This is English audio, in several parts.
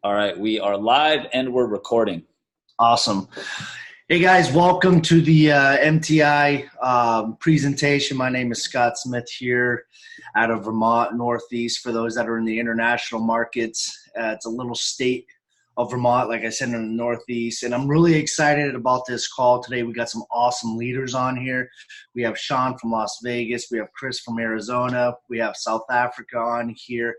All right, we are live and we're recording. Awesome. Hey guys, welcome to the MTI presentation. My name is Scott Smith here out of Vermont, Northeast. For those that are in the international markets, it's a little state of Vermont, like I said, in the Northeast. And I'm really excited about this call today. We got some awesome leaders on here. We have Sean from Las Vegas. We have Chris from Arizona. We have South Africa on here,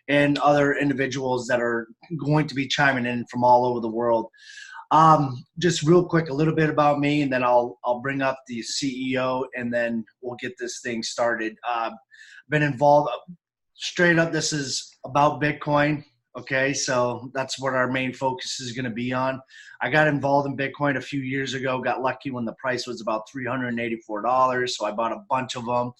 and other individuals that are going to be chiming in from all over the world. Just real quick, a little bit about me, and then I'll bring up the CEO, and then we'll get this thing started. Been involved straight up. This is about Bitcoin. Okay, so that's what our main focus is going to be on. I got involved in Bitcoin a few years ago. Got lucky when the price was about $384, so I bought a bunch of them.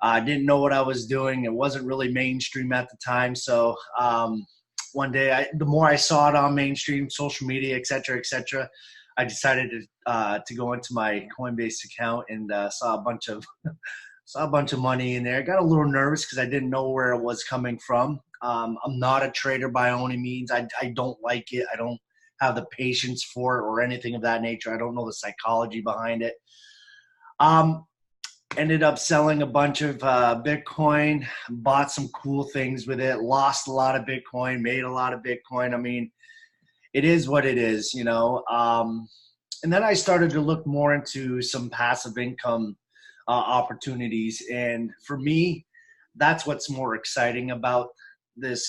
I didn't know what I was doing. It wasn't really mainstream at the time, so one day, the more I saw it on mainstream social media, et cetera, I decided to go into my Coinbase account and saw a bunch of money in there. I got a little nervous because I didn't know where it was coming from. I'm not a trader by any means. I don't like it. I don't have the patience for it or anything of that nature. I don't know the psychology behind it. Ended up selling a bunch of Bitcoin, bought some cool things with it, lost a lot of Bitcoin, made a lot of Bitcoin. I mean, it is what it is, you know. And then I started to look more into some passive income opportunities. And for me, that's what's more exciting about this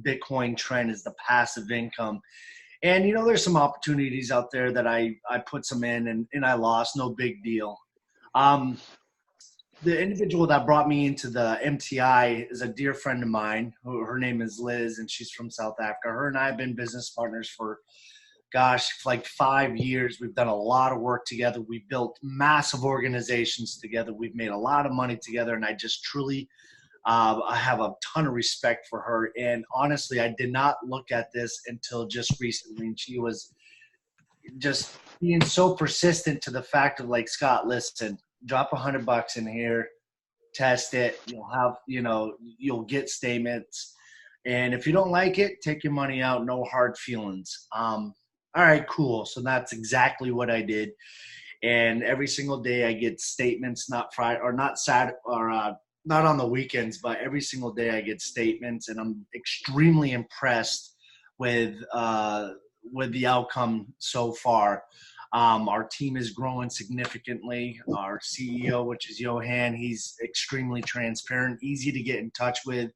Bitcoin trend is the passive income. And, you know, there's some opportunities out there that I put some in and I lost, no big deal. The individual that brought me into the MTI is a dear friend of mine. Her name is Liz, and she's from South Africa. Her and I have been business partners for, like 5 years. We've done a lot of work together. We've built massive organizations together. We've made a lot of money together, and I just truly I have a ton of respect for her. And honestly, I did not look at this until just recently, and she was just being so persistent to the fact of like, Scott, listen, drop $100 in here, test it. You'll get statements. And if you don't like it, take your money out. No hard feelings. All right, cool. So that's exactly what I did. And every single day I get statements, not Friday or not Saturday or not on the weekends, but every single day I get statements, and I'm extremely impressed with the outcome so far. Our team is growing significantly. Our CEO, which is Johan, he's extremely transparent, easy to get in touch with.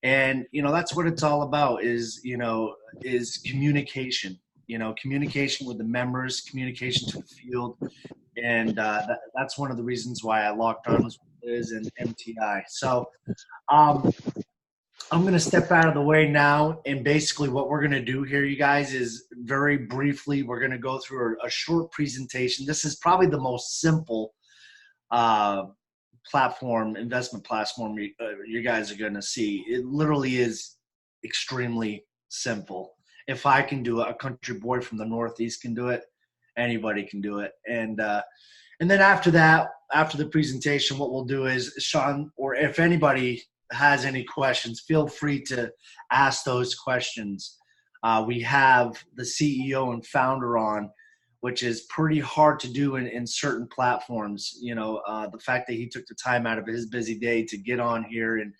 And, you know, that's what it's all about is communication, communication with the members, communication to the field. And that's one of the reasons why I locked arms with Liz and MTI. So I'm going to step out of the way now, and basically what we're going to do here, you guys, is very briefly, we're going to go through a short presentation. This is probably the most simple investment platform you guys are going to see. It literally is extremely simple. If I can do it, a country boy from the Northeast can do it, anybody can do it. And then after that, after the presentation, what we'll do is, Sean, or if anybody has any questions, feel free to ask those questions. We have the CEO and founder on, which is pretty hard to do in certain platforms. The fact that he took the time out of his busy day to get on here and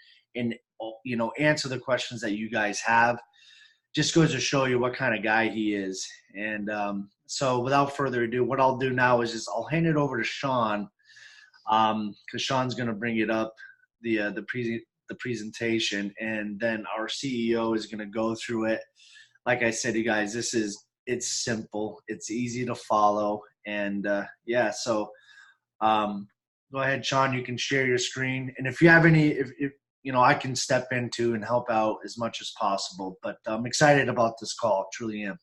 answer the questions that you guys have just goes to show you what kind of guy he is. And so without further ado, what I'll do now is just I'll hand it over to Sean, because Sean's going to bring it up, the presentation, and then our CEO is going to go through it. Like I said, you guys, it's simple, it's easy to follow, and so go ahead, Sean, you can share your screen, and if you have any, if I can step into and help out as much as possible, but I'm excited about this call, truly am.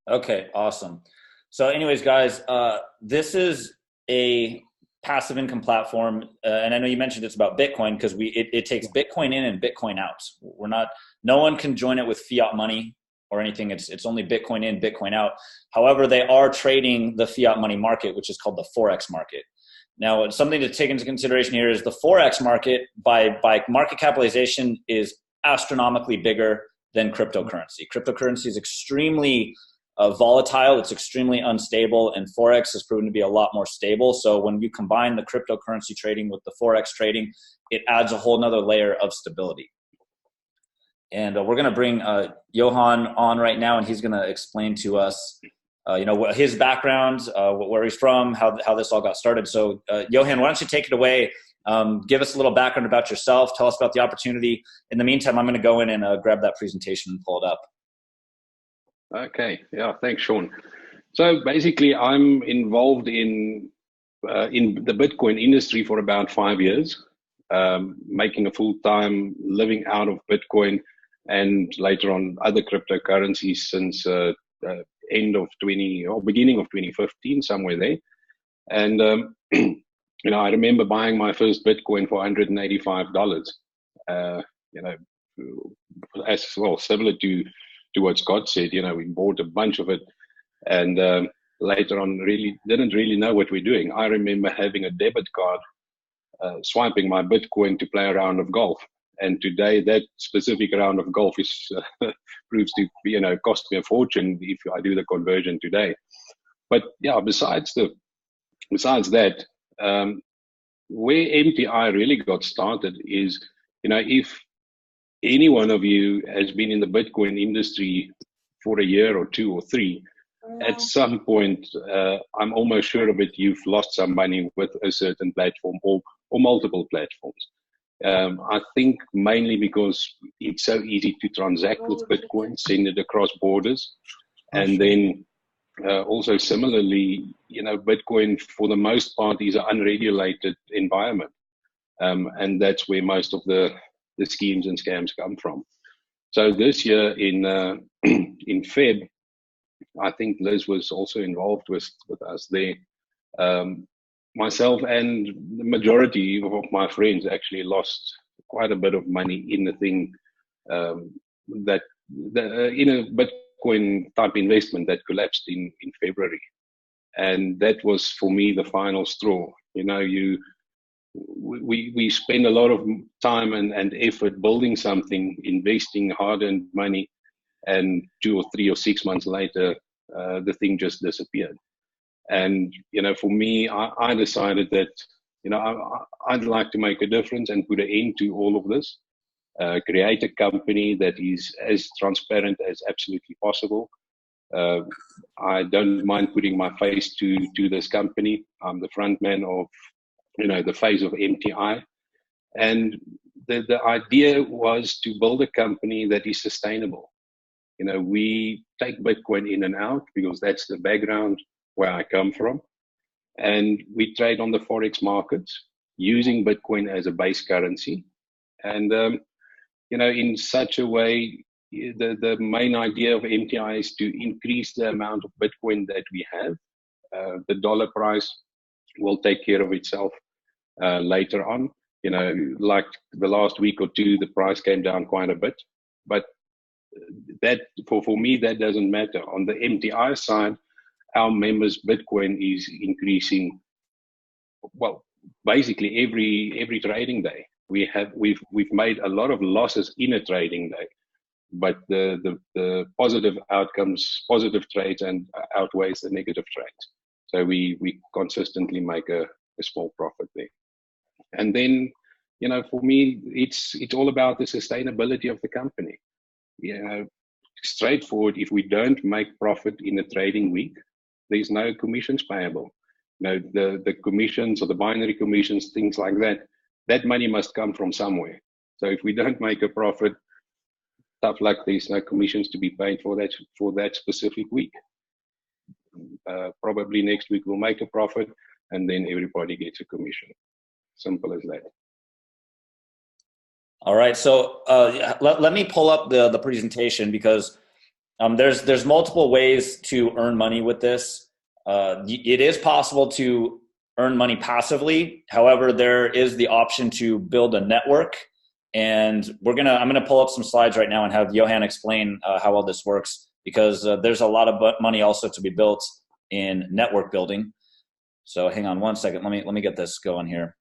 Okay, awesome. So anyways, guys, this is a passive income platform, and I know you mentioned it's about Bitcoin because it takes Bitcoin in and Bitcoin out. No one can join it with fiat money or anything. It's only Bitcoin in, Bitcoin out. However, they are trading the fiat money market, which is called the Forex market. Now, something to take into consideration here is the Forex market by market capitalization is astronomically bigger than cryptocurrency. Cryptocurrency is extremely volatile. It's extremely unstable, and Forex has proven to be a lot more stable. So when you combine the cryptocurrency trading with the Forex trading, it adds a whole nother layer of stability. And we're going to bring Johan on right now, and he's going to explain to us, what his background, where he's from, how this all got started. So Johan, why don't you take it away? Give us a little background about yourself. Tell us about the opportunity. In the meantime, I'm going to go in and grab that presentation and pull it up. Okay. Yeah. Thanks, Sean. So basically, I'm involved in the Bitcoin industry for about 5 years, making a full-time living out of Bitcoin and later on other cryptocurrencies since end of beginning of 2015, somewhere there. And I remember buying my first Bitcoin for $185. As well, similar to what Scott said, we bought a bunch of it, and later on didn't really know what we're doing. I remember having a debit card, swiping my Bitcoin to play a round of golf. And today that specific round of golf is proves to cost me a fortune if I do the conversion today. But yeah, besides that, where MTI really got started is, if any one of you has been in the Bitcoin industry for a year or two or three, at some point, I'm almost sure of it, you've lost some money with a certain platform or multiple platforms. I think mainly because it's so easy to transact with Bitcoin, send it across borders. And then also similarly, Bitcoin for the most part is an unregulated environment. And that's where most of the schemes and scams come from. So this year in Feb, I think Liz was also involved with us there. Myself and the majority of my friends actually lost quite a bit of money in the thing in a Bitcoin type investment that collapsed in February. And that was for me the final straw. We spend a lot of time and effort building something, investing hard-earned money, and 2 or 3 or 6 months later, the thing just disappeared. And for me, I decided that I'd like to make a difference and put an end to all of this. Create a company that is as transparent as absolutely possible. I don't mind putting my face to this company. I'm the front man of the face of MTI. And the idea was to build a company that is sustainable. We take Bitcoin in and out because that's the background where I come from. And we trade on the Forex markets using Bitcoin as a base currency. And, in such a way, the main idea of MTI is to increase the amount of Bitcoin that we have. The dollar price will take care of itself later on. Like the last week or two, the price came down quite a bit. But that for me, that doesn't matter. On the MTI side, our members' Bitcoin is increasing. Well, basically every trading day. We've made a lot of losses in a trading day, but the positive outcomes, positive trades, and outweighs the negative trades. So we consistently make a small profit there. And then, for me, it's all about the sustainability of the company. Straightforward. If we don't make profit in a trading week, there's no commissions payable. The commissions or the binary commissions, things like that, that money must come from somewhere. So if we don't make a profit, tough luck, there's no commissions to be paid for that specific week. Probably next week we'll make a profit, and then everybody gets a commission. Simple as that. All right. So let me pull up the presentation because there's multiple ways to earn money with this. It is possible to earn money passively. However, there is the option to build a network. And I'm gonna pull up some slides right now and have Johan explain how all this works, because there's a lot of money also to be built in network building. So hang on one second. Let me get this going here.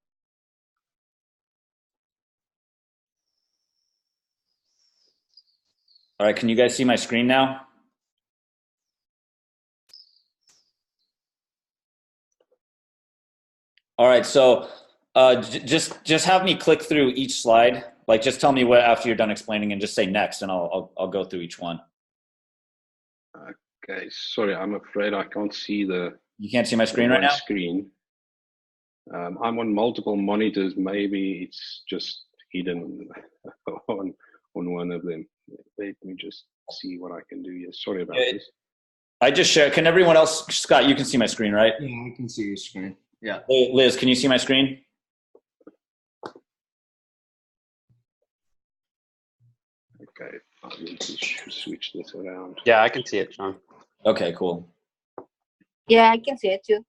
All right, can you guys see my screen now? All right, so just have me click through each slide. Like, just tell me what after you're done explaining, and just say next, and I'll go through each one. Okay, sorry, I'm afraid I can't see the. You can't see my screen right now? Screen. I'm on multiple monitors. Maybe it's just hidden on one of them. Let me just see what I can do here. Sorry about this. I just share. Can everyone else, Scott, you can see my screen, right? Yeah, I can see your screen. Yeah. Hey, Liz, can you see my screen? Okay, I need to switch this around. Yeah, I can see it, John. Okay, cool. Yeah, I can see it too.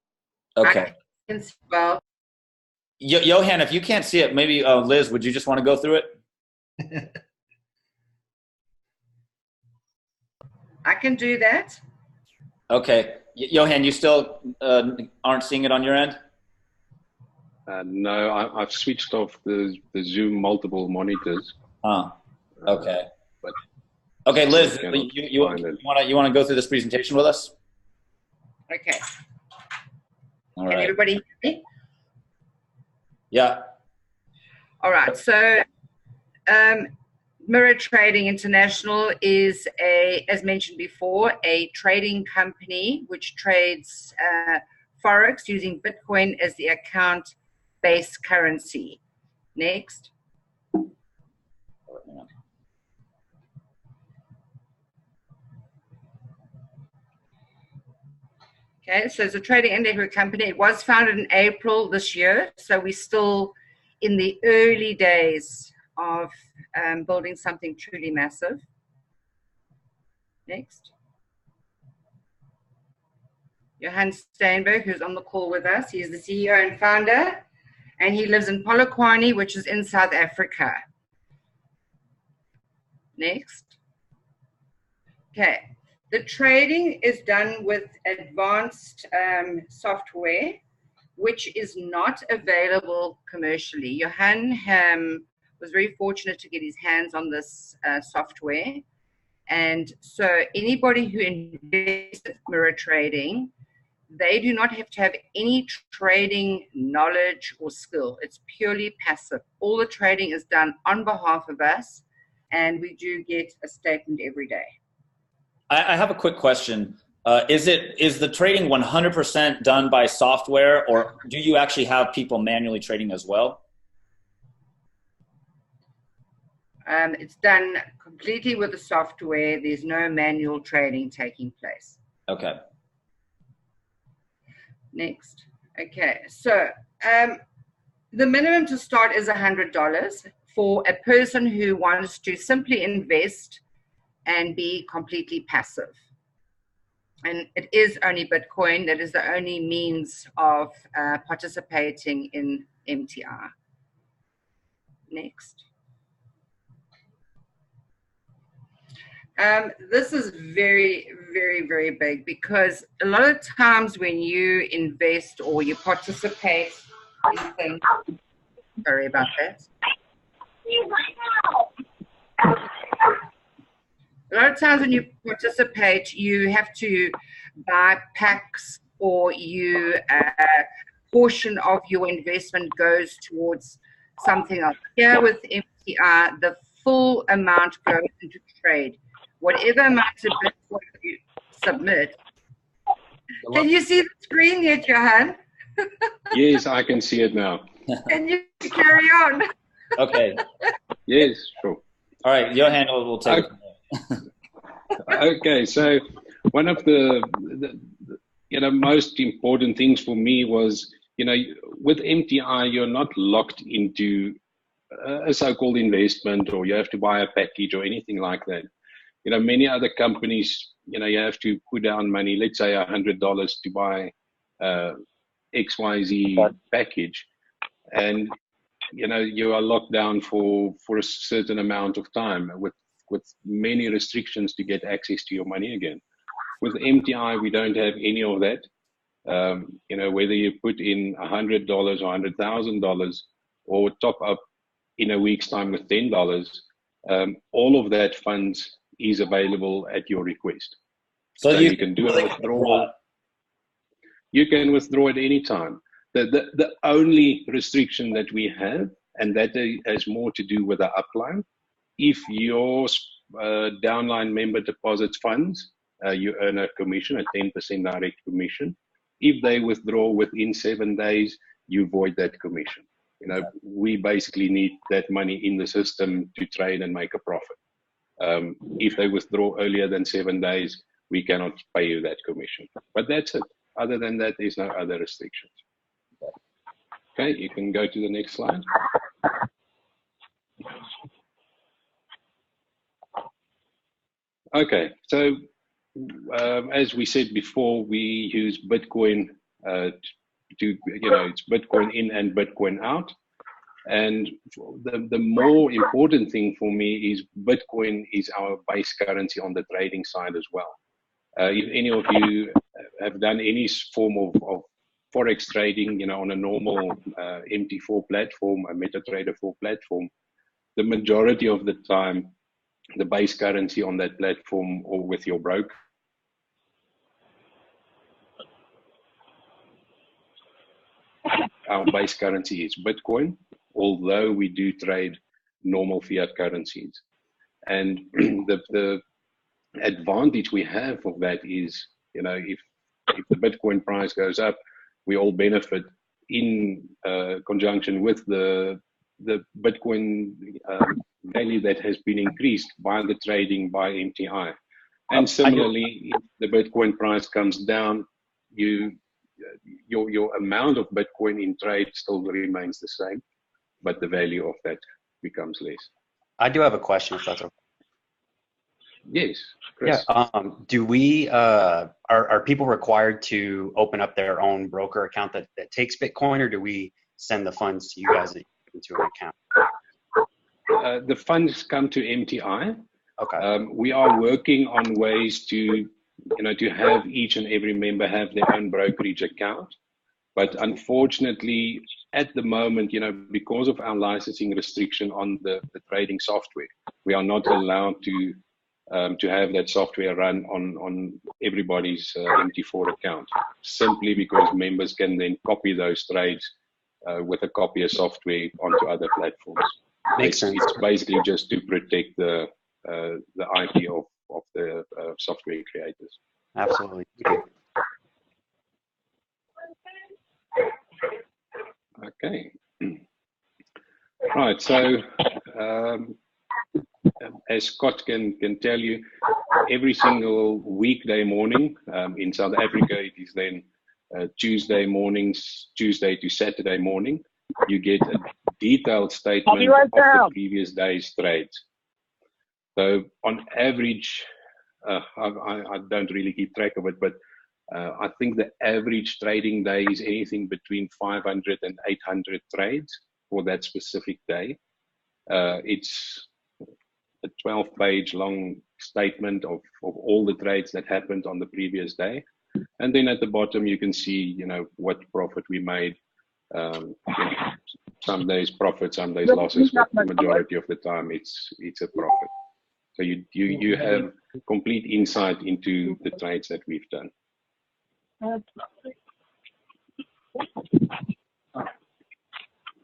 Okay. I can see well. Johan, if you can't see it, maybe Liz, would you just want to go through it? I can do that. Okay. Johan, you still aren't seeing it on your end? No, I've switched off the Zoom multiple monitors. Okay. But okay, Liz, you want to go through this presentation with us? Okay. All Can right. everybody hear me? Yeah. All right. So, Mirror Trading International is as mentioned before, a trading company which trades Forex using Bitcoin as the account-based currency. Next. Okay, so it's a trading index company. It was founded in April this year, so we're still in the early days of building something truly massive. Next. Johan Steinberg, who's on the call with us, he is the CEO and founder, and he lives in Polokwane, which is in South Africa. Next. Okay. The trading is done with advanced software, which is not available commercially. Johan was very fortunate to get his hands on this software. And so anybody who invests in mirror trading, they do not have to have any trading knowledge or skill. It's purely passive. All the trading is done on behalf of us, and we do get a statement every day. I have a quick question. Is the trading 100% done by software, or do you actually have people manually trading as well? It's done completely with the software. There's no manual trading taking place. Okay. Next. Okay, so the minimum to start is $100 for a person who wants to simply invest and be completely passive. And it is only Bitcoin. That is the only means of participating in MTR. Next. This is very, very, very big because a lot of times when you invest or you participate in things, sorry about that. A lot of times when you participate, you have to buy packs, or portion of your investment goes towards something else. Here with MTR, the full amount goes into trade. Whatever amount of Bitcoin you submit. Can you see the screen yet, Johan? Yes, I can see it now. Can you carry on? Okay. Yes, sure. All right, Johan will take it. Okay, so one of the most important things for me was, with MTI, you're not locked into a so-called investment, or you have to buy a package or anything like that. Many other companies, you have to put down money, let's say $100 to buy XYZ package, and you are locked down for a certain amount of time with many restrictions to get access to your money again. With MTI, we don't have any of that. Whether you put in $100 or $100,000 or top up in a week's time with $10, all of that funds is available at your request. So You can do a withdrawal. You can withdraw at any time. The only restriction that we have, and that has more to do with the upline, if your downline member deposits funds, you earn a commission, a 10% direct commission. If they withdraw within 7 days, you void that commission. You know, we basically need that money in the system to trade and make a profit. If they withdraw earlier than 7 days, we cannot pay you that commission. But that's it. Other than that, there's no other restrictions. Okay, you can go to the next slide. Okay, so as we said before, we use Bitcoin it's Bitcoin in and Bitcoin out. And the more important thing for me is Bitcoin is our base currency on the trading side as well. If any of you have done any form of Forex trading, on a normal MT4 platform, a MetaTrader 4 platform, the majority of the time, the base currency on that platform or with your broker, our base currency is Bitcoin, although we do trade normal fiat currencies. And the advantage we have of that is, if the Bitcoin price goes up, we all benefit in conjunction with the Bitcoin value that has been increased by the trading by MTI. And similarly, if the Bitcoin price comes down, your amount of Bitcoin in trade still remains the same, but the value of that becomes less. I do have a question, if that's okay. Yes, Chris. Yeah. Do we are people required to open up their own broker account that takes Bitcoin, or do we send the funds to you guys into an account? The funds come to MTI. Okay. We are working on ways to have each and every member have their own brokerage account. But unfortunately, at the moment, because of our licensing restriction on the trading software, we are not allowed to have that software run on everybody's MT4 account, simply because members can then copy those trades with a copy of software onto other platforms. Makes sense. It's basically just to protect the IP of the software creators. Absolutely. Okay. Right. So, as Scott can tell you, every single weekday morning in South Africa, it is then Tuesday mornings, Tuesday to Saturday morning, you get a detailed statement of the previous day's trades. So on average, I don't really keep track of it, but I think the average trading day is anything between 500 and 800 trades for that specific day. It's a 12-page long statement of all the trades that happened on the previous day. And then at the bottom, you can see, what profit we made. Some days profit, some days losses, but the majority of the time it's a profit. So you have complete insight into the trades that we've done.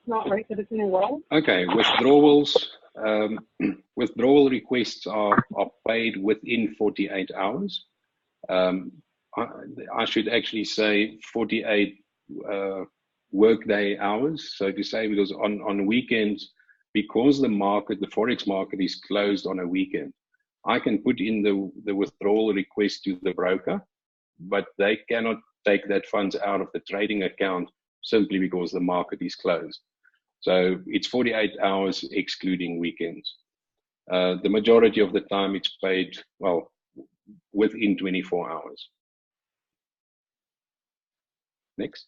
Not right that it's in a world. Okay, withdrawals. Withdrawal requests are paid within 48 hours. I should actually say 48 workday hours, so to say, because on weekends, because the Forex market is closed on a weekend, I can put in the withdrawal request to the broker, but they cannot take that funds out of the trading account simply because the market is closed. So it's 48 hours excluding weekends. The majority of the time it's paid, well, within 24 hours. Next.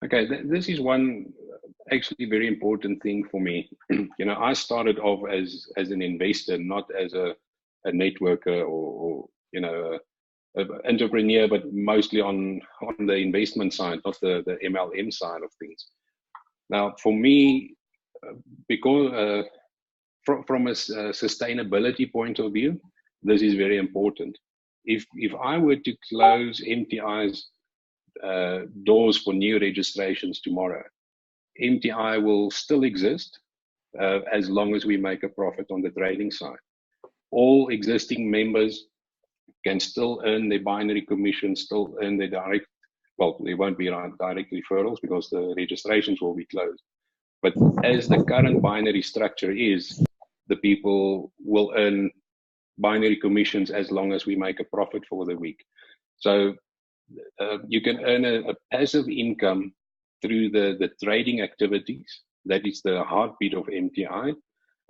Okay, this is one actually very important thing for me. I started off as an investor, not as a networker or an entrepreneur, but mostly on the investment side, not the MLM side of things. Now, for me, because from a sustainability point of view, this is very important. If I were to close MTI's doors for new registrations tomorrow, MTI will still exist as long as we make a profit on the trading side. All existing members can still earn their binary commission, still earn their direct, well, there won't be direct referrals because the registrations will be closed. But as the current binary structure is, the people will earn binary commissions as long as we make a profit for the week. So you can earn a passive income through the trading activities. That is the heartbeat of MTI,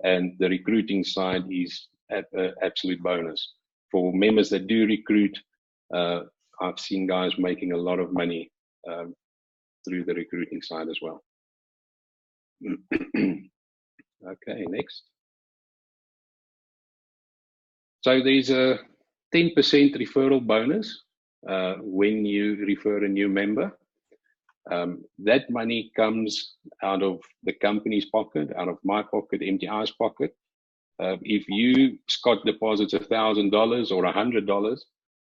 and the recruiting side is an absolute bonus. For members that do recruit, I've seen guys making a lot of money through the recruiting side as well. Okay, next. So there's a 10% referral bonus when you refer a new member. That money comes out of the company's pocket, out of my pocket, MTI's pocket. If you, Scott, deposits $1,000 or $100,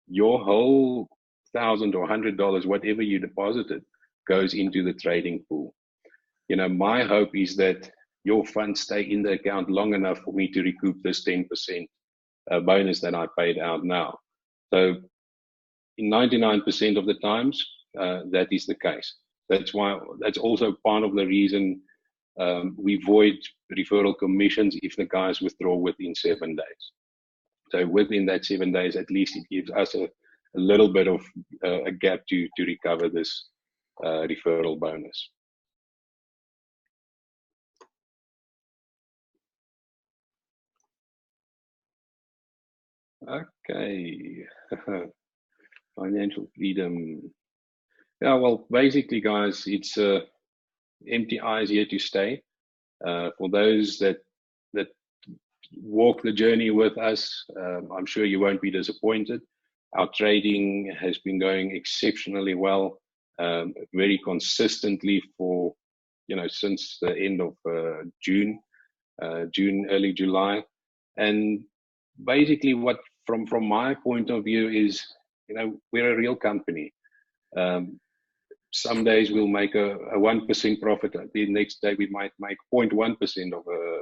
your whole $1,000 or $100, whatever you deposited, goes into the trading pool. You know, my hope is that your funds stay in the account long enough for me to recoup this 10% bonus that I paid out now. So in 99% of the times, that is the case. That's also part of the reason we void referral commissions if the guys withdraw within 7 days. So within that 7 days, at least it gives us a little bit of a gap to recover this referral bonus. Okay, financial freedom. Yeah, well, basically, guys, it's MTI is here to stay. For those that walk the journey with us, I'm sure you won't be disappointed. Our trading has been going exceptionally well, very consistently for, since the end of June, early July. And basically what, from my point of view is, we're a real company. Some days we'll make a 1% profit. The next day we might make 0.1% of a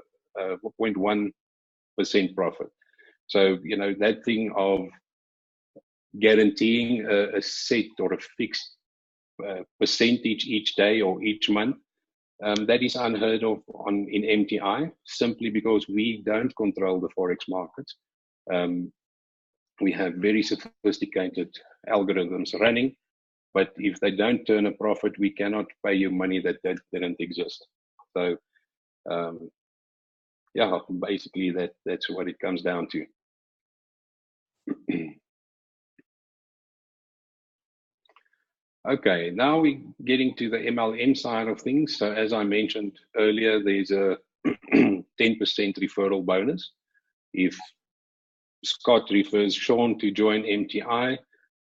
0.1% profit. So, that thing of guaranteeing a set or a fixed percentage each day or each month, that is unheard of in MTI, simply because we don't control the Forex markets. We have very sophisticated algorithms running, but if they don't turn a profit, we cannot pay you money that didn't exist. So, yeah, basically that's what it comes down to. Okay, now we're getting to the MLM side of things. So as I mentioned earlier, there's a 10% referral bonus. If Scott refers Sean to join MTI,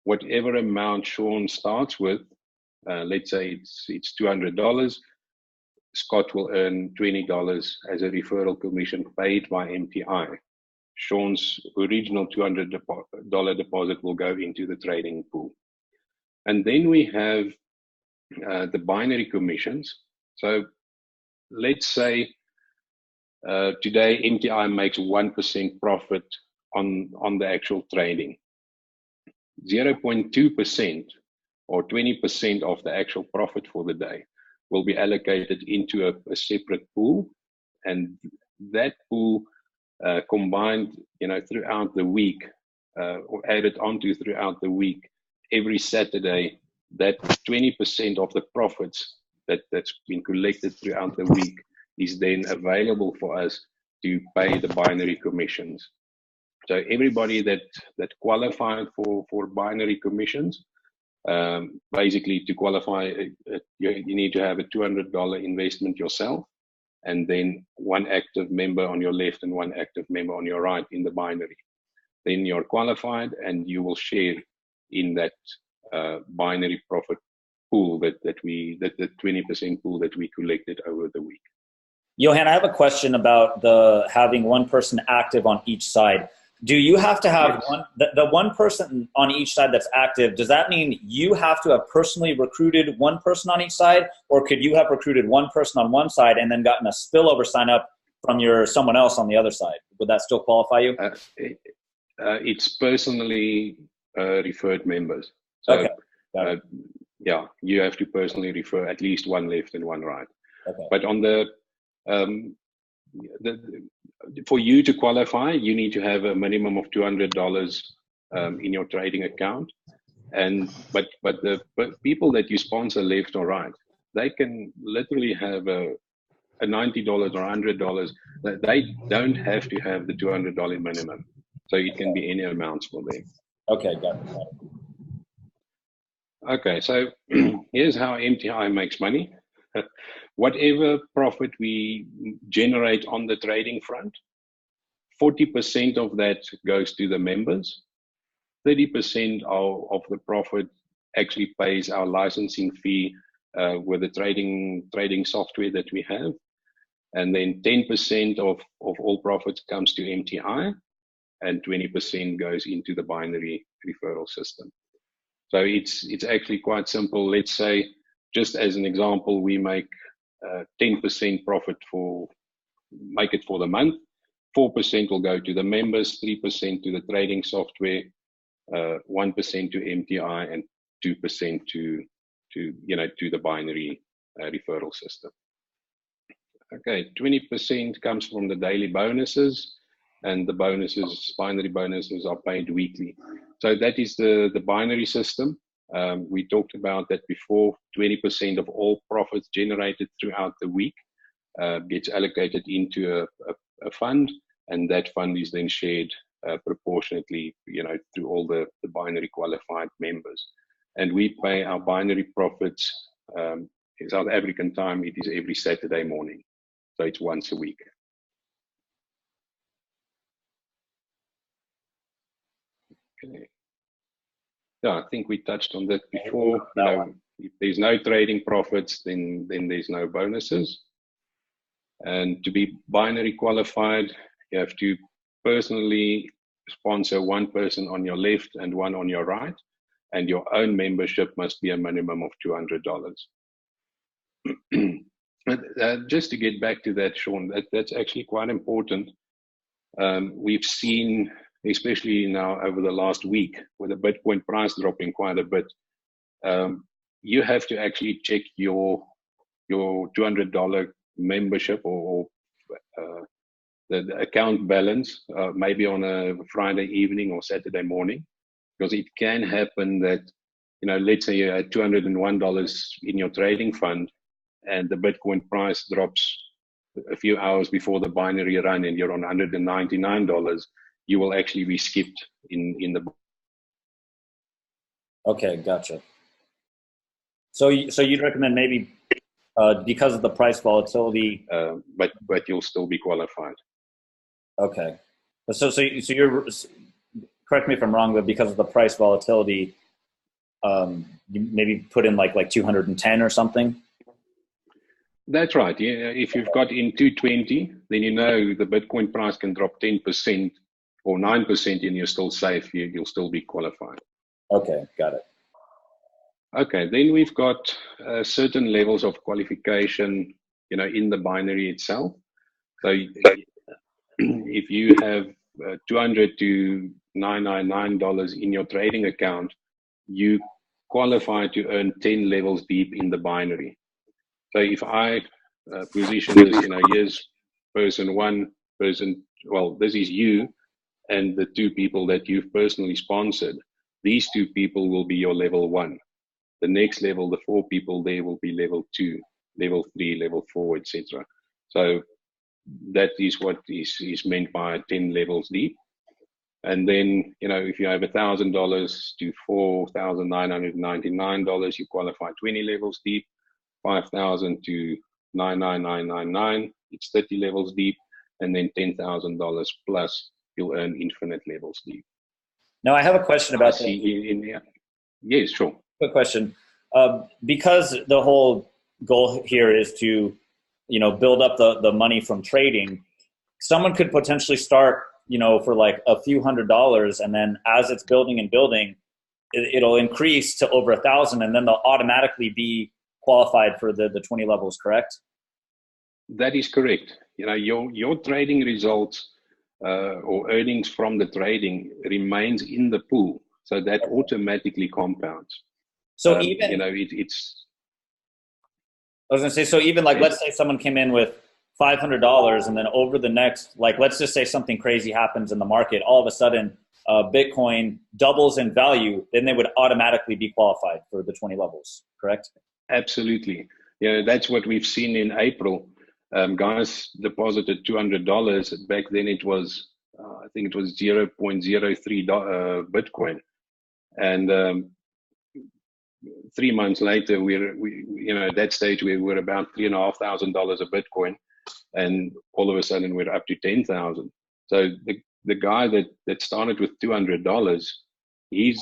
whatever amount Sean starts with, let's say it's $200, Scott will earn $20 as a referral commission paid by MTI. Sean's original $200 deposit will go into the trading pool. And then we have the binary commissions. So let's say today MTI makes 1% profit on the actual trading. 0.2% or 20% of the actual profit for the day will be allocated into a separate pool, and that pool combined, throughout the week, or added onto throughout the week, every Saturday, that 20% of the profits that's been collected throughout the week is then available for us to pay the binary commissions. So everybody that qualified for binary commissions, basically to qualify, you need to have a $200 investment yourself, and then one active member on your left and one active member on your right in the binary. Then you're qualified and you will share in that binary profit pool that the 20% pool that we collected over the week. Johan, I have a question about having one person active on each side. Do you have to have the one person on each side that's active? Does that mean you have to have personally recruited one person on each side, or could you have recruited one person on one side and then gotten a spillover sign up from someone else on the other side? Would that still qualify you? It's personally referred members. So, okay. Yeah, you have to personally refer at least one left and one right. Okay. But on for you to qualify, you need to have a minimum of $200 in your trading account. But the people that you sponsor left or right, they can literally have a $90 or $100. They don't have to have the $200 minimum. So it can be any amounts for them. Okay, got it. Okay, so here's how MTI makes money. Whatever profit we generate on the trading front, 40% of that goes to the members. 30% of the profit actually pays our licensing fee with the trading software that we have. And then 10% of all profits comes to MTI, and 20% goes into the binary referral system. So it's actually quite simple. Let's say, just as an example, we make 10% profit make it for the month. 4% will go to the members, 3% to the trading software, 1% to MTI, and 2% to the binary referral system. Okay, 20% comes from the daily bonuses, and the binary bonuses are paid weekly. So that is the binary system. We talked about that before. 20% of all profits generated throughout the week gets allocated into a fund, and that fund is then shared proportionately, through all the binary qualified members. And we pay our binary profits in South African time. It is every Saturday morning, so it's once a week. Okay. Yeah, I think we touched on that before. If there's no trading profits, then there's no bonuses. And to be binary qualified, you have to personally sponsor one person on your left and one on your right, and your own membership must be a minimum of $200. Just to get back to that, Sean, that's actually quite important. We've seen, especially now over the last week, with the Bitcoin price dropping quite a bit, you have to actually check your $200 membership or the account balance, maybe on a Friday evening or Saturday morning, because it can happen that, let's say you had $201 in your trading fund, and the Bitcoin price drops a few hours before the binary run, and you're on $199. You will actually be skipped in the. Okay, gotcha. So you'd recommend maybe because of the price volatility, but you'll still be qualified. Okay, so you're, correct me if I'm wrong, but because of the price volatility, you maybe put in like 210 or something. That's right. Yeah, if you've got in 220, then the Bitcoin price can drop 10% or 9%, and you're still safe. You'll still be qualified. Okay, got it. Okay, then we've got certain levels of qualification, in the binary itself. So if you have $200 to $999 in your trading account, you qualify to earn 10 levels deep in the binary. So if I position this, here's person one, this is you and the two people that you've personally sponsored. These two people will be your level one. The next level, the 4 people there, will be level 2, level 3, level 4, etc. So that is what is meant by 10 levels deep. And then, if you have $1,000 to $4,999, you qualify 20 levels deep. 5,000 to 99999, it's 30 levels deep, and then $10,000 plus, you'll earn infinite levels deep. Now, I have a question about that. Yes, sure. Quick question. Because the whole goal here is to build up the money from trading, someone could potentially start, for like a few $100s, and then as it's building and building, it'll increase to over 1,000, and then they'll automatically be qualified for the 20 levels, correct? That is correct. Your trading results or earnings from the trading remains in the pool, so that automatically compounds. So I was gonna say, so even like, let's say someone came in with $500, and then over the next, like, let's just say something crazy happens in the market, all of a sudden Bitcoin doubles in value, then they would automatically be qualified for the 20 levels, correct? Absolutely. That's what we've seen in April. Guys deposited $200. Back then it was, I think it was 0.03 Bitcoin. And 3 months later, at that stage, we were about $3,500 a Bitcoin. And all of a sudden we're up to 10,000. So the guy that started with $200, his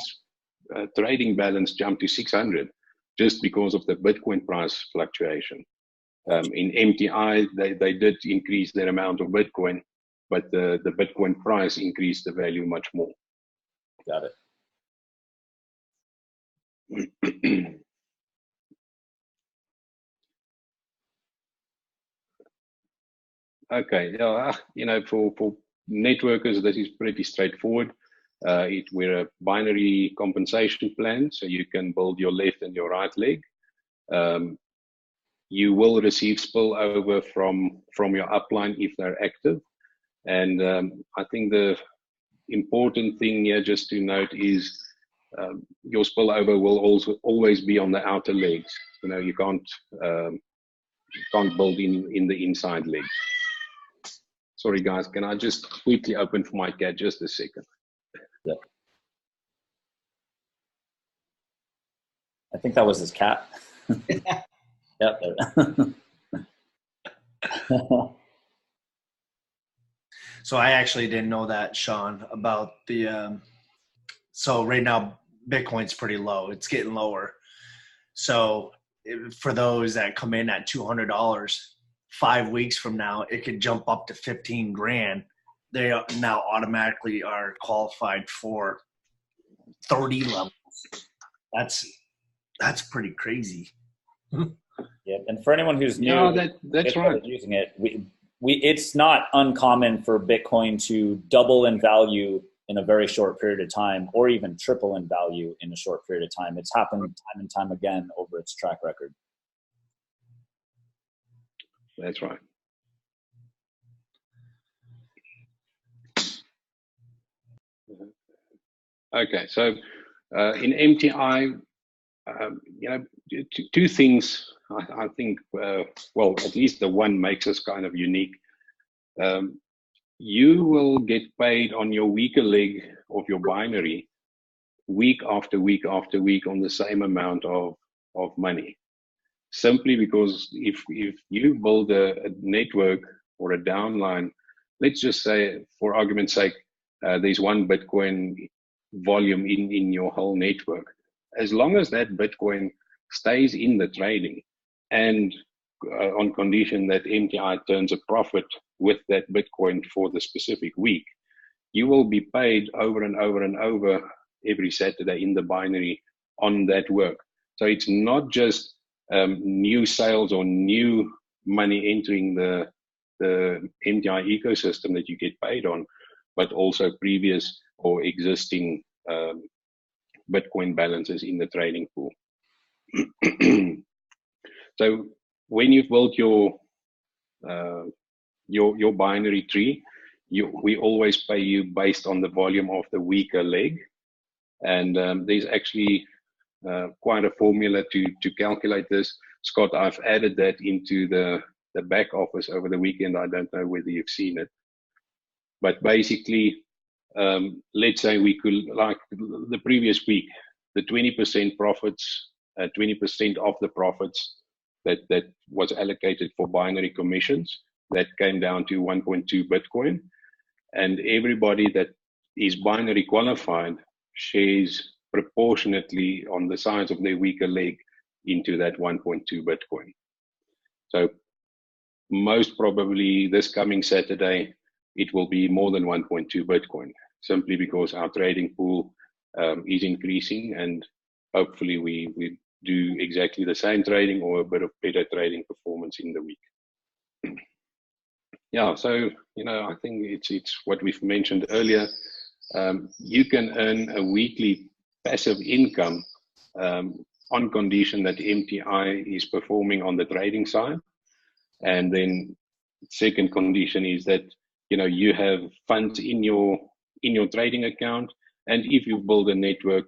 trading balance jumped to 600 just because of the Bitcoin price fluctuation. In MTI, they did increase their amount of Bitcoin, but the Bitcoin price increased the value much more. Got it. Okay, for networkers, this is pretty straightforward. We're a binary compensation plan, so you can build your left and your right leg. You will receive spillover from your upline if they're active. And I think the important thing here just to note is your spillover will also always be on the outer legs. You can't build in the inside legs. Sorry, guys, can I just quickly open for my cat just a second? Yeah. I think that was his cat. Yep. So I actually didn't know that, Sean, about the so right now Bitcoin's pretty low. It's getting lower. So for those that come in at $200, 5 weeks from now, it could jump up to 15 grand. They now automatically are qualified for 30 levels. That's pretty crazy. Yeah, and for anyone who's new, that's right. Using it, it's not uncommon for Bitcoin to double in value in a very short period of time, or even triple in value in a short period of time. It's happened time and time again over its track record. That's right. Okay, so in MTI, two things I think, well, at least the one makes us kind of unique. You will get paid on your weaker leg of your binary week after week after week on the same amount of money. Simply because if you build a network or a downline, let's just say, for argument's sake, there's one Bitcoin volume in your whole network. As long as that Bitcoin stays in the trading, and on condition that MTI turns a profit with that Bitcoin for the specific week, you will be paid over and over and over every Saturday in the binary on that work. So it's not just new sales or new money entering the MTI ecosystem that you get paid on, but also previous or existing Bitcoin balances in the trading pool. So when you've built your binary tree, we always pay you based on the volume of the weaker leg, and there's actually quite a formula to calculate this. Scott, I've added that into the back office over the weekend. I don't know whether you've seen it, but basically, let's say we could, like the previous week, the 20% profits, 20% of the profits that was allocated for binary commissions, that came down to 1.2 Bitcoin, and everybody that is binary qualified shares proportionately on the size of their weaker leg into that 1.2 Bitcoin. So most probably this coming Saturday, it will be more than 1.2 Bitcoin, simply because our trading pool is increasing, and hopefully we do exactly the same trading or a bit of better trading performance in the week. Yeah, so, I think it's what we've mentioned earlier. You can earn a weekly passive income on condition that MTI is performing on the trading side. And then second condition is that, you have funds in your trading account. And if you build a network,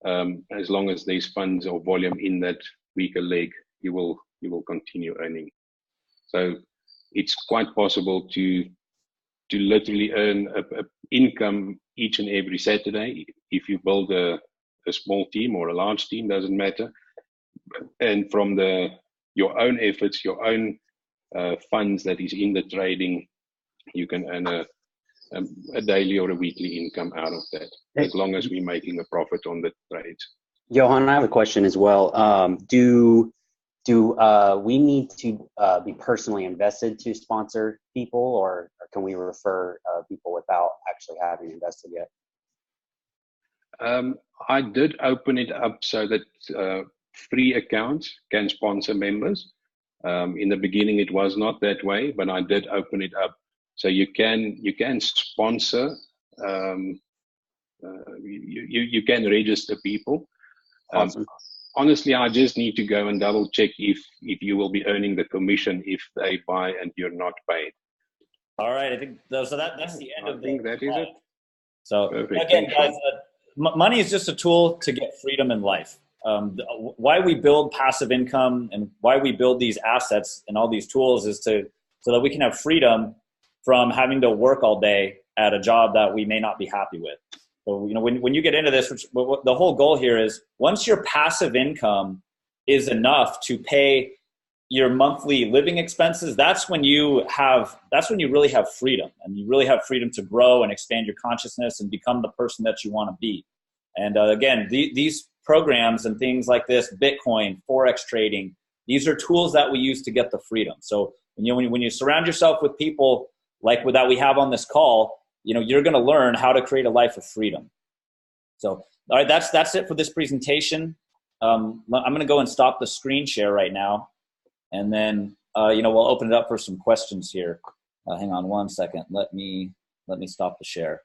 as long as there's funds or volume in that weaker leg, you will continue earning. So it's quite possible to literally earn a income each and every Saturday if you build a small team or a large team, doesn't matter. And from your own efforts, your own funds that is in the trading, you can earn a daily or a weekly income out of that, as long as we're making a profit on the trades. Johan, I have a question as well. Do we need to be personally invested to sponsor people, or can we refer people without actually having invested yet? I did open it up so that free accounts can sponsor members. In the beginning, it was not that way, but I did open it up so you can sponsor. You can register people. Awesome. Honestly, I just need to go and double check if you will be earning the commission if they buy and you're not paid. All right, I think so. That's the end of the. I think that is it. So Perfect. again, Thanks, guys, money is just a tool to get freedom in life. Why we build passive income and why we build these assets and all these tools is so that we can have freedom from having to work all day at a job that we may not be happy with. So, when you get into this, the whole goal here is once your passive income is enough to pay your monthly living expenses, that's when you really have freedom, and you really have freedom to grow and expand your consciousness and become the person that you want to be. And again, these programs and things like this, Bitcoin, Forex trading, these are tools that we use to get the freedom. So when you surround yourself with people like that we have on this call, you're going to learn how to create a life of freedom. So, all right, that's it for this presentation. I'm going to go and stop the screen share right now, and then we'll open it up for some questions here. Hang on one second. Let me stop the share.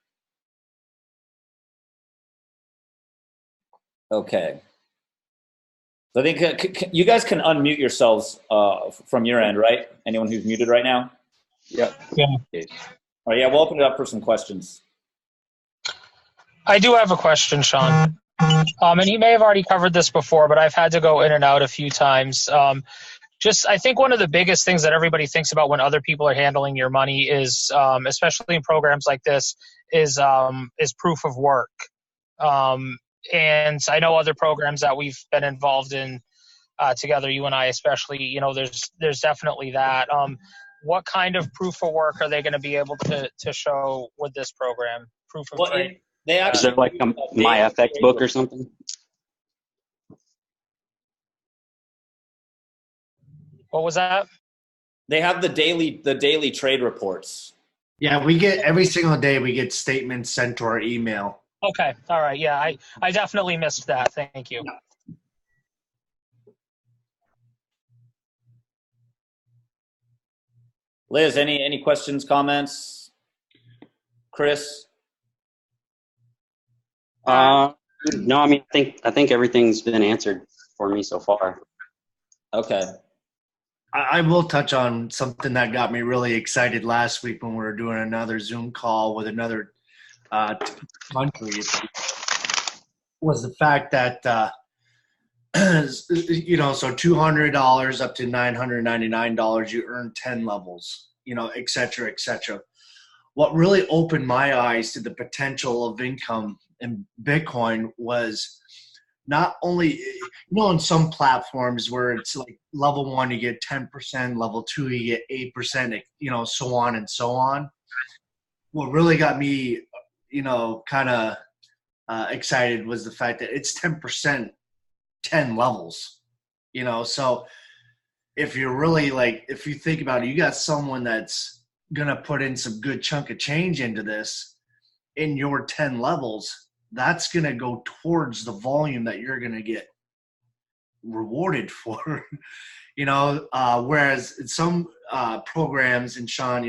Okay. So I think you guys can unmute yourselves from your end, right? Anyone who's muted right now? Yeah. Yes. All right, yeah, we'll open it up for some questions. I do have a question, Sean. And you may have already covered this before, but I've had to go in and out a few times. I think one of the biggest things that everybody thinks about when other people are handling your money is, especially in programs like this, is proof of work. And I know other programs that we've been involved in together, you and I especially, there's definitely that. What kind of proof of work are they going to be able to show with this program? Proof of trade? They actually, is there like a MyFX book or something? What was that? They have the daily trade reports. Yeah, we get every single day we get statements sent to our email. Okay. All right. Yeah, I definitely missed that. Thank you. Liz, any questions, comments? Chris? No, I mean, I think everything's been answered for me so far. Okay. I will touch on something that got me really excited last week when we were doing another Zoom call with another country. Was the fact that so $200 up to $999, you earn 10 levels, et cetera, et cetera. What really opened my eyes to the potential of income in Bitcoin was not only, on some platforms where it's like level 1, you get 10%, level 2, you get 8%, so on and so on. What really got me, kind of excited was the fact that it's 10%, 10 levels, so if you're really like, if you think about it, you got someone that's going to put in some good chunk of change into this in your 10 levels, that's going to go towards the volume that you're going to get rewarded for. Whereas in some programs, and Sean,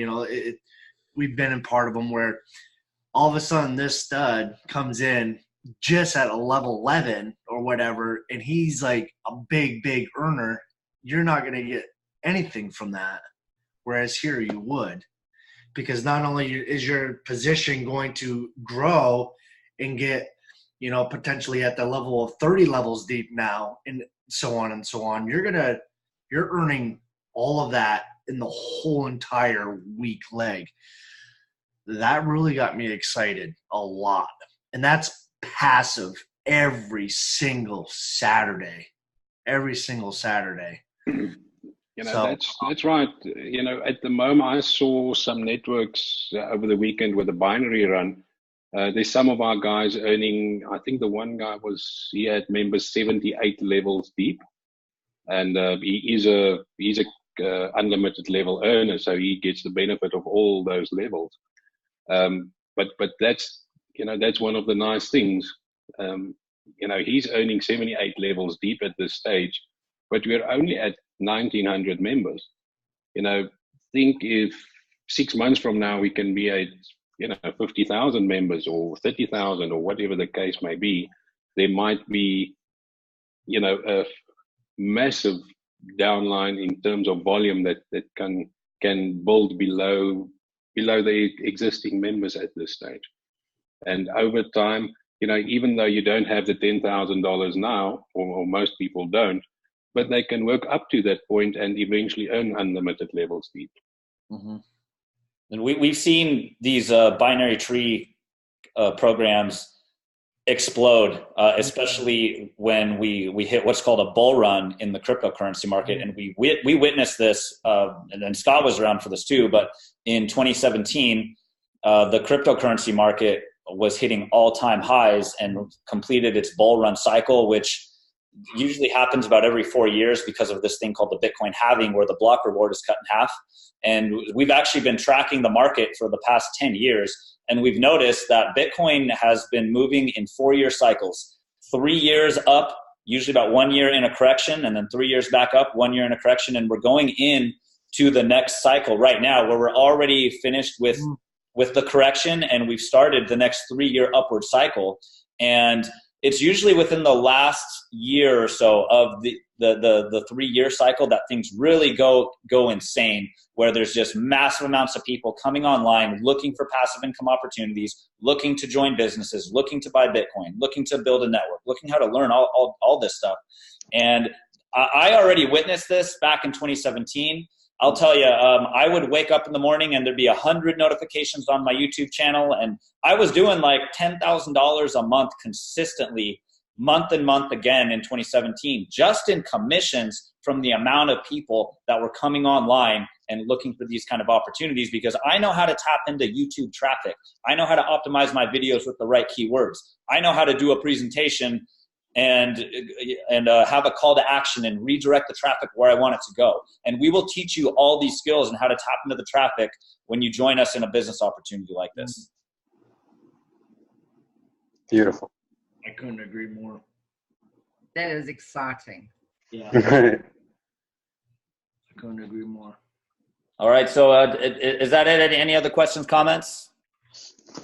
we've been in part of them where all of a sudden this stud comes in just at a level 11 or whatever, and he's like a big earner. You're not going to get anything from that. Whereas here you would, because not only is your position going to grow and get, potentially at the level of 30 levels deep now, and so on and so on, you're earning all of that in the whole entire week leg. That really got me excited a lot. And that's passive every single Saturday. That's right. At the moment, I saw some networks over the weekend with a binary run. There's some of our guys earning, I think the one guy he had members 78 levels deep. And he's a unlimited level earner, so he gets the benefit of all those levels. But that's one of the nice things. He's earning 78 levels deep at this stage, but we're only at 1,900 members. Think if 6 months from now we can be at 50,000 members or 30,000 or whatever the case may be, there might be a massive downline in terms of volume that can build below the existing members at this stage. And over time, even though you don't have the $10,000 now, or most people don't, but they can work up to that point and eventually earn unlimited levels deep. Mm-hmm. And we've seen these binary tree programs explode, especially when we hit what's called a bull run in the cryptocurrency market. And we witnessed this, and then Scott was around for this too, but in 2017, the cryptocurrency market was hitting all-time highs and completed its bull run cycle, which usually happens about every 4 years because of this thing called the Bitcoin halving, where the block reward is cut in half. And we've actually been tracking the market for the past 10 years. And we've noticed that Bitcoin has been moving in 4-year cycles, 3 years up, usually about 1 year in a correction, and then 3 years back up, 1 year in a correction. And we're going in to the next cycle right now, where we're already finished with the correction, and we've started the next 3-year upward cycle. And it's usually within the last year or so of the 3-year cycle that things really go insane, where there's just massive amounts of people coming online, looking for passive income opportunities, looking to join businesses, looking to buy Bitcoin, looking to build a network, looking how to learn all this stuff. And I already witnessed this back in 2017. I'll tell you, I would wake up in the morning and there'd be 100 notifications on my YouTube channel, and I was doing like $10,000 a month consistently, month and month again in 2017, just in commissions from the amount of people that were coming online and looking for these kind of opportunities, because I know how to tap into YouTube traffic. I know how to optimize my videos with the right keywords. I know how to do a presentation and have a call to action and redirect the traffic where I want it to go. And we will teach you all these skills and how to tap into the traffic when you join us in a business opportunity like this. Beautiful. I couldn't agree more. That is exciting. Yeah. I couldn't agree more. All right. So is that it? Any other questions, comments? I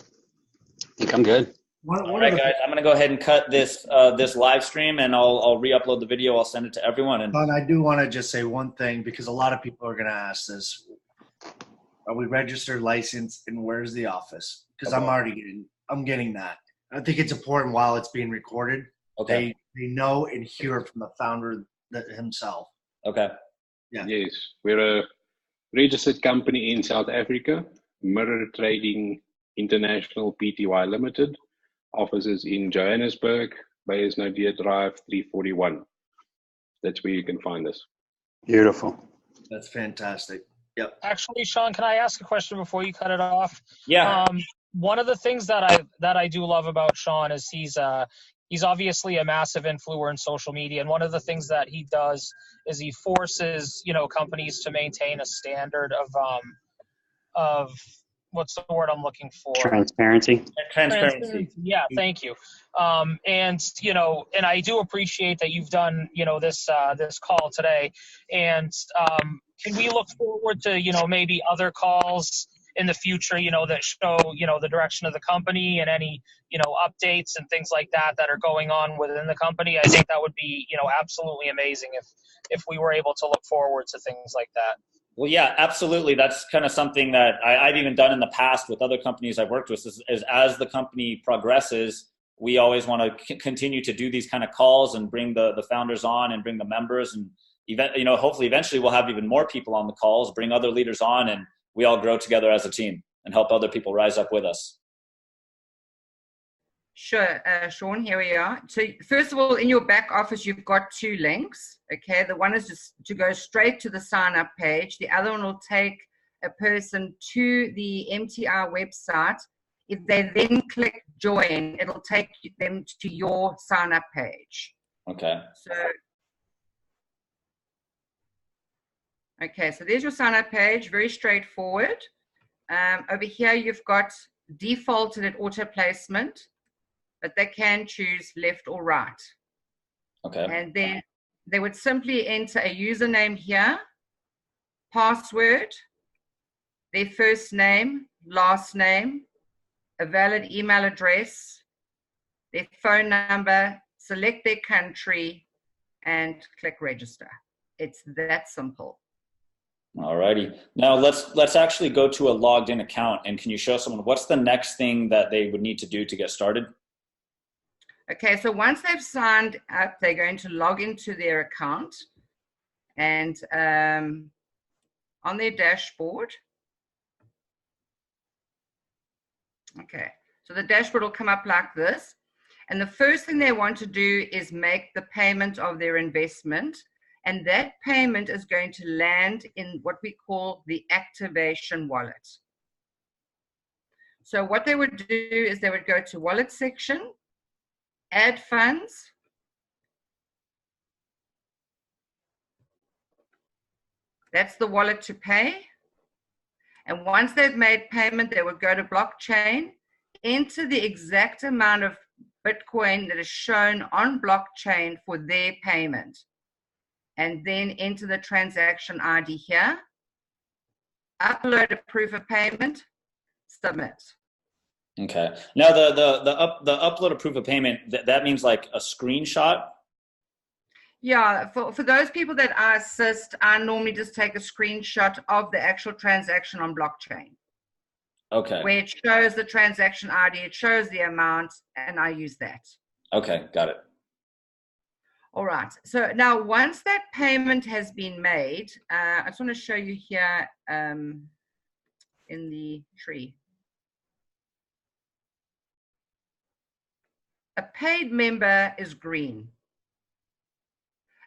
think I'm good. All right, guys, I'm going to go ahead and cut this live stream, and I'll re-upload the video. I'll send it to everyone. And I do want to just say one thing, because a lot of people are going to ask this. Are we registered, licensed, and where's the office? Because I'm getting that. I think it's important while it's being recorded. Okay. They know and hear from the founder himself. Okay. Yeah. Yes, we're a registered company in South Africa, Mirror Trading International Pty Limited. Offices in Johannesburg, Bayes Nadir Drive, 341. That's where you can find us. Beautiful. That's fantastic. Yep. Actually, Sean, can I ask a question before you cut it off? Yeah. One of the things that I do love about Sean is he's obviously a massive influencer in social media, and one of the things that he does is he forces, you know, companies to maintain a standard of what's the word I'm looking for? Transparency. Transparency. Yeah, thank you. And you know, and I do appreciate that you've done, you know, this call today. And can we look forward to, you know, maybe other calls in the future, you know, that show, you know, the direction of the company and any, you know, updates and things like that that are going on within the company? I think that would be, you know, absolutely amazing if we were able to look forward to things like that. Well, yeah, absolutely. That's kind of something that I've even done in the past with other companies I've worked with. Is as the company progresses, we always want to continue to do these kind of calls and bring the founders on and bring the members, and hopefully eventually we'll have even more people on the calls, bring other leaders on, and we all grow together as a team and help other people rise up with us. Sure, Sean, here we are. So first of all, in your back office, you've got two links, okay? The one is just to go straight to the sign up page. The other one will take a person to the MTR website. If they then click join, it'll take them to your sign up page. Okay. So there's your sign up page, very straightforward. Over here, you've got defaulted at auto placement, but they can choose left or right. Okay. And then they would simply enter a username here, password, their first name, last name, a valid email address, their phone number, select their country, and click register. It's that simple. Alrighty. Now let's actually go to a logged in account, and can you show someone what's the next thing that they would need to do to get started? Okay, so once they've signed up, they're going to log into their account, and on their dashboard. Okay, so the dashboard will come up like this, and the first thing they want to do is make the payment of their investment, and that payment is going to land in what we call the activation wallet. So what they would do is they would go to wallet section, add funds, that's the wallet to pay. And once they've made payment, they would go to blockchain, enter the exact amount of Bitcoin that is shown on blockchain for their payment, and then enter the transaction ID here, upload a proof of payment, submit. Okay. Now the upload of proof of payment, that means like a screenshot? Yeah, for those people that I assist, I normally just take a screenshot of the actual transaction on blockchain. Okay. Where it shows the transaction ID, it shows the amount, and I use that. Okay, got it. All right. So now once that payment has been made, I just want to show you here in the tree. A paid member is green.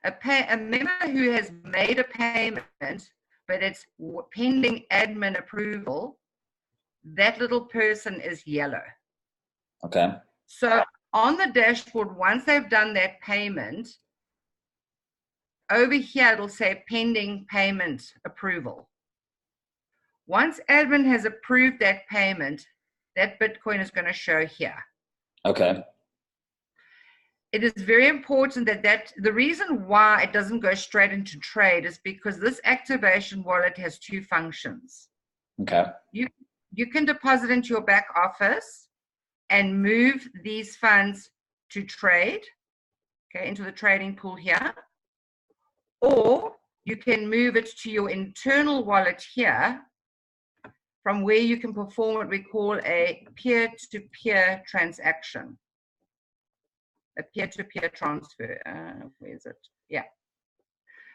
A member who has made a payment, but it's pending admin approval, that little person is yellow. Okay. So on the dashboard, once they've done that payment, over here it'll say pending payment approval. Once admin has approved that payment, that Bitcoin is going to show here. Okay. It is very important that the reason why it doesn't go straight into trade is because this activation wallet has two functions. Okay. You can deposit into your back office and move these funds to trade, okay, into the trading pool here, or you can move it to your internal wallet here, from where you can perform what we call a peer-to-peer transaction. A peer-to-peer transfer. Where is it? Yeah.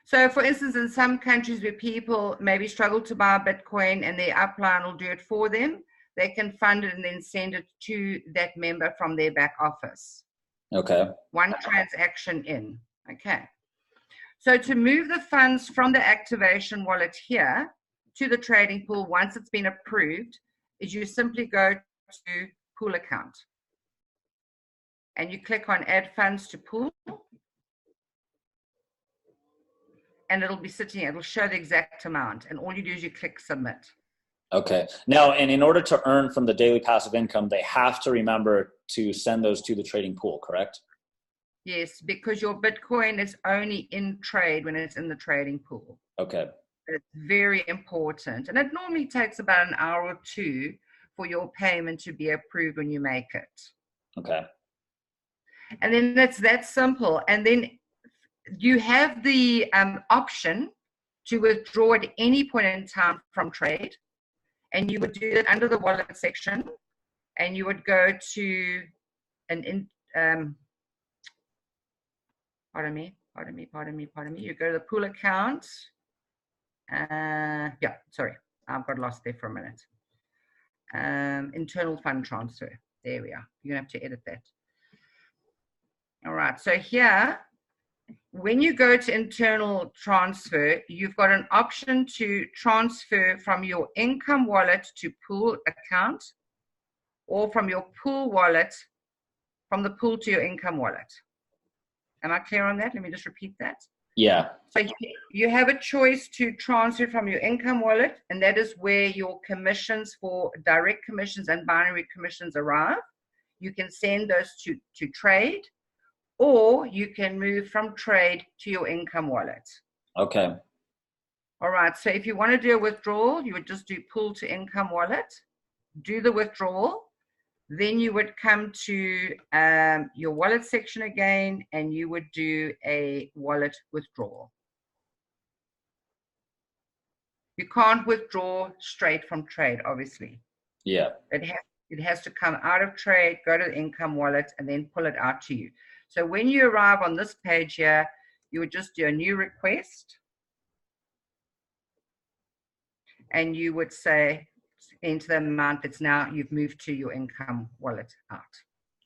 So for instance, in some countries where people maybe struggle to buy Bitcoin and their upline will do it for them, they can fund it and then send it to that member from their back office. Okay. One transaction in. Okay. So to move the funds from the activation wallet here to the trading pool, once it's been approved, is you simply go to pool account. and you click on add funds to pool, and it'll be sitting, it'll show the exact amount, and all you do is you click submit. Okay. Now, and in order to earn from the daily passive income, they have to remember to send those to the trading pool, correct? Yes, because your Bitcoin is only in trade when it's in the trading pool. Okay. It's very important. And it normally takes about an hour or two for your payment to be approved when you make it. Okay. And then that's that simple. And then you have the option to withdraw at any point in time from trade. And you would do it under the wallet section. And you would go to pardon me. You go to the pool account. Yeah, sorry. I've got lost there for a minute. Internal fund transfer. There we are. You're going to have to edit that. All right. So here, when you go to internal transfer, you've got an option to transfer from your income wallet to pool account, or from your pool wallet, from the pool to your income wallet. Am I clear on that? Let me just repeat that. Yeah. So you have a choice to transfer from your income wallet, and that is where your commissions for direct commissions and binary commissions arrive. You can send those to trade, or you can move from trade to your income wallet. Okay. All right. So if you want to do a withdrawal, you would just do pool to income wallet, do the withdrawal. Then you would come to your wallet section again, and you would do a wallet withdrawal. You can't withdraw straight from trade, obviously. Yeah. It has to come out of trade, go to the income wallet, and then pull it out to you. So when you arrive on this page here, you would just do a new request. And you would say, enter the amount that's now you've moved to your income wallet out.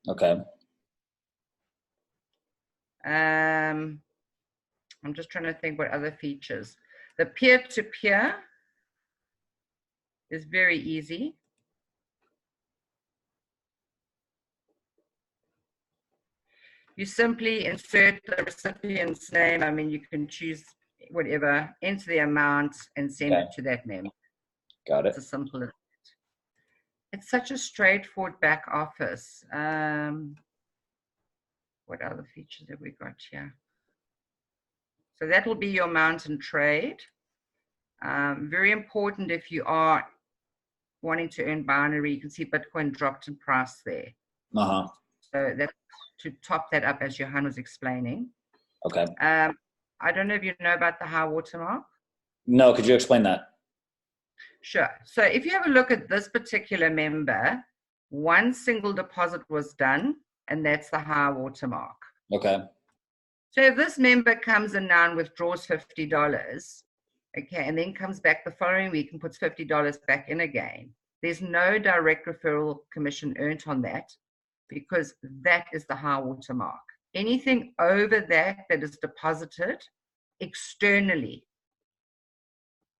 Okay. I'm just trying to think what other features. The peer-to-peer is very easy. You simply insert the recipient's name. I mean, you can choose whatever, enter the amount, and send it to that member. Got it. It's as simple as that. It's such a straightforward back office. What other features have we got here? So that will be your amount in trade. Very important if you are wanting to earn binary. You can see Bitcoin dropped in price there. Uh-huh. So that's to top that up, as Johan was explaining. Okay. I don't know if you know about the high watermark. No, could you explain that? Sure. So if you have a look at this particular member, one single deposit was done, and that's the high watermark. Okay. So if this member comes in now and withdraws $50, okay, and then comes back the following week and puts $50 back in again, there's no direct referral commission earned on that, because that is the high watermark. Anything over that is deposited externally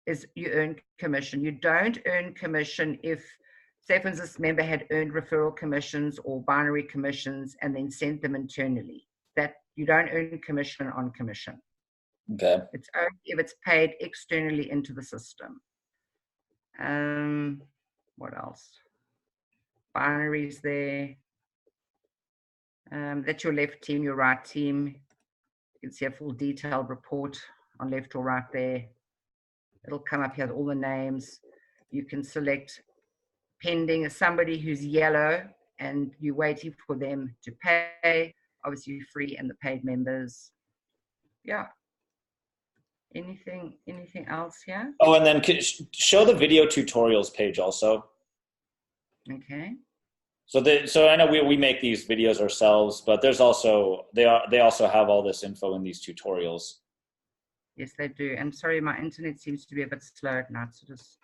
is you earn commission. You don't earn commission if, say for instance, this member had earned referral commissions or binary commissions and then sent them internally. That you don't earn commission on commission. Okay. It's only if it's paid externally into the system. What else? Binaries there. That's your left team, your right team. You can see a full detailed report on left or right there. It'll come up here with all the names. You can select pending as somebody who's yellow and you're waiting for them to pay. Obviously, you're free and the paid members. Yeah. Anything else here? Oh, and then show the video tutorials page also. Okay. So I know we make these videos ourselves, but there's also they also have all this info in these tutorials. Yes, they do. I'm sorry, my internet seems to be a bit slow at night, so just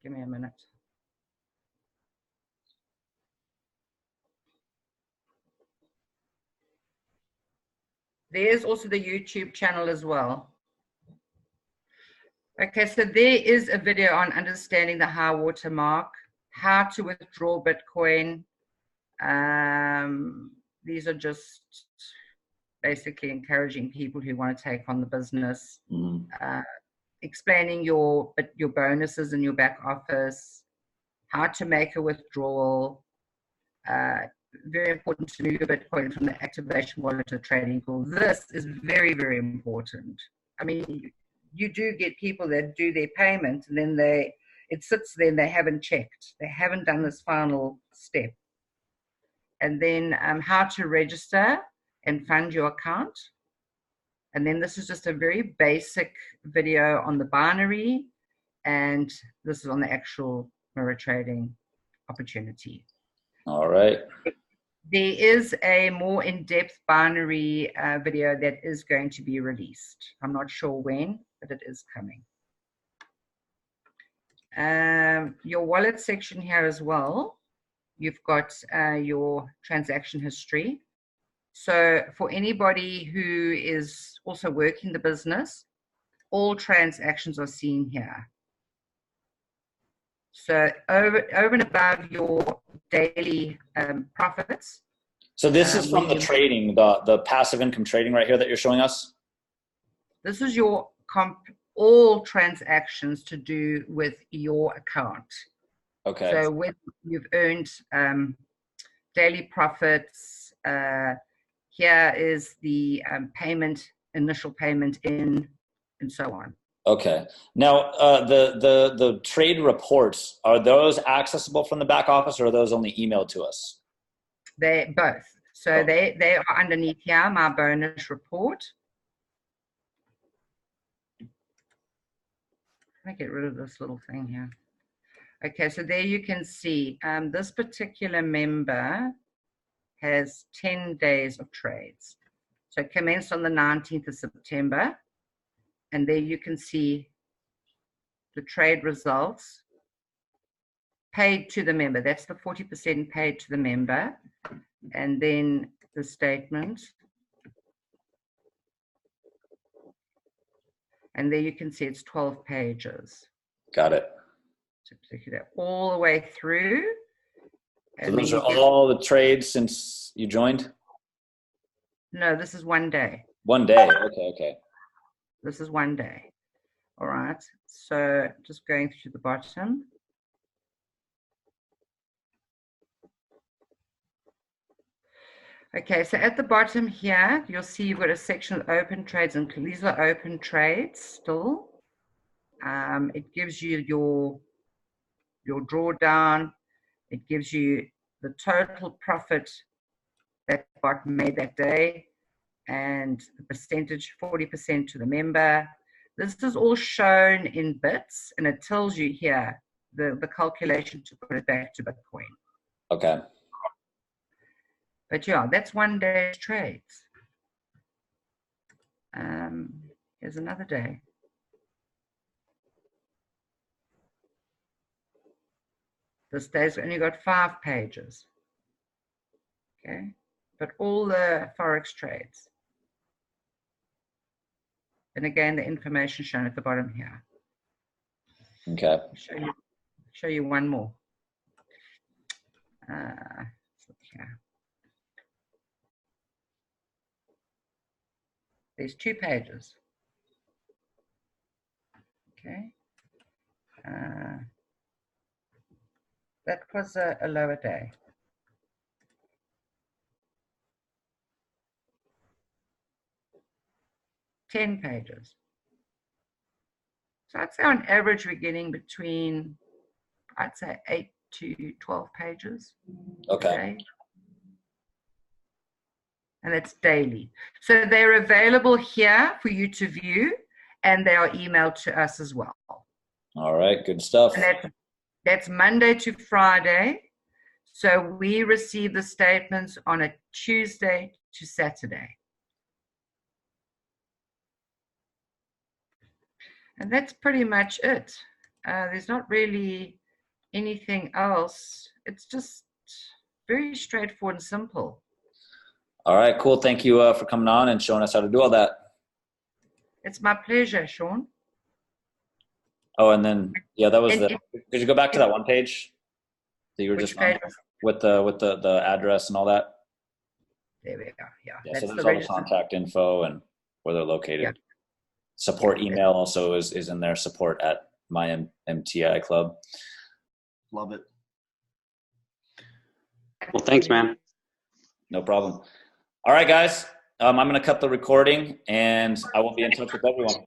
give me a minute. There's also the YouTube channel as well. Okay, so there is a video on understanding the high water mark, how to withdraw Bitcoin, these are just basically encouraging people who want to take on the business, explaining your bonuses in your back office, how to make a withdrawal. Very important to move Bitcoin from the activation wallet to trading pool. This is very, very important. I mean, you do get people that do their payment and then it sits there and they haven't checked. They haven't done this final step. And then how to register and fund your account. And then this is just a very basic video on the binary, and this is on the actual mirror trading opportunity. All right. There is a more in-depth binary video that is going to be released. I'm not sure when, but it is coming. Your wallet section here as well. You've got your transaction history. So for anybody who is also working the business, all transactions are seen here. So over and above your daily profits. So this is from the trading, the passive income trading right here that you're showing us? This is your all transactions to do with your account. Okay. So when you've earned daily profits, here is the initial payment in, and so on. Okay. Now, the trade reports, are those accessible from the back office, or are those only emailed to us? They're both. So they are underneath here, my bonus report. Let me get rid of this little thing here. Okay, so there you can see this particular member has 10 days of trades. So it commenced on the 19th of September. And there you can see the trade results paid to the member. That's the 40% paid to the member. And then the statement. And there you can see it's 12 pages. Got it. All the way through. So those are all the trades since you joined? No, this is one day. 1 day. Okay. This is 1 day. All right. So just going through the bottom. Okay, so at the bottom here, you'll see you've got a section of open trades, and these are open trades still. It gives you your drawdown. It gives you the total profit that bot made that day, and the percentage, 40% to the member. This is all shown in bits, and it tells you here the calculation to put it back to Bitcoin. Okay. But yeah, that's 1 day's trades. Here's another day. This day's only got 5 pages. Okay, but all the Forex trades. And again, the information shown at the bottom here. Okay. Show you one more. Let's look here. There's 2 pages. Okay. That was a lower day. $10 pages. So I'd say on average we're getting between, I'd say 8 to 12 pages. Okay. And that's daily. So they're available here for you to view, and they are emailed to us as well. All right, good stuff. And that's Monday to Friday. So we receive the statements on a Tuesday to Saturday. And that's pretty much it. There's not really anything else. It's just very straightforward and simple. All right, cool. Thank you for coming on and showing us how to do all that. It's my pleasure, Sean. Oh, and then, yeah, that was could you go back to that one page that you were just on with the address and all that? There we go. Yeah, Yeah, that's so the there's all the register. contact info and where they're located. Yeah. Support email also is in there, support at my MTI club. Love it. Well, thanks, man. No problem. All right, guys. I'm going to cut the recording and I will be in touch with everyone.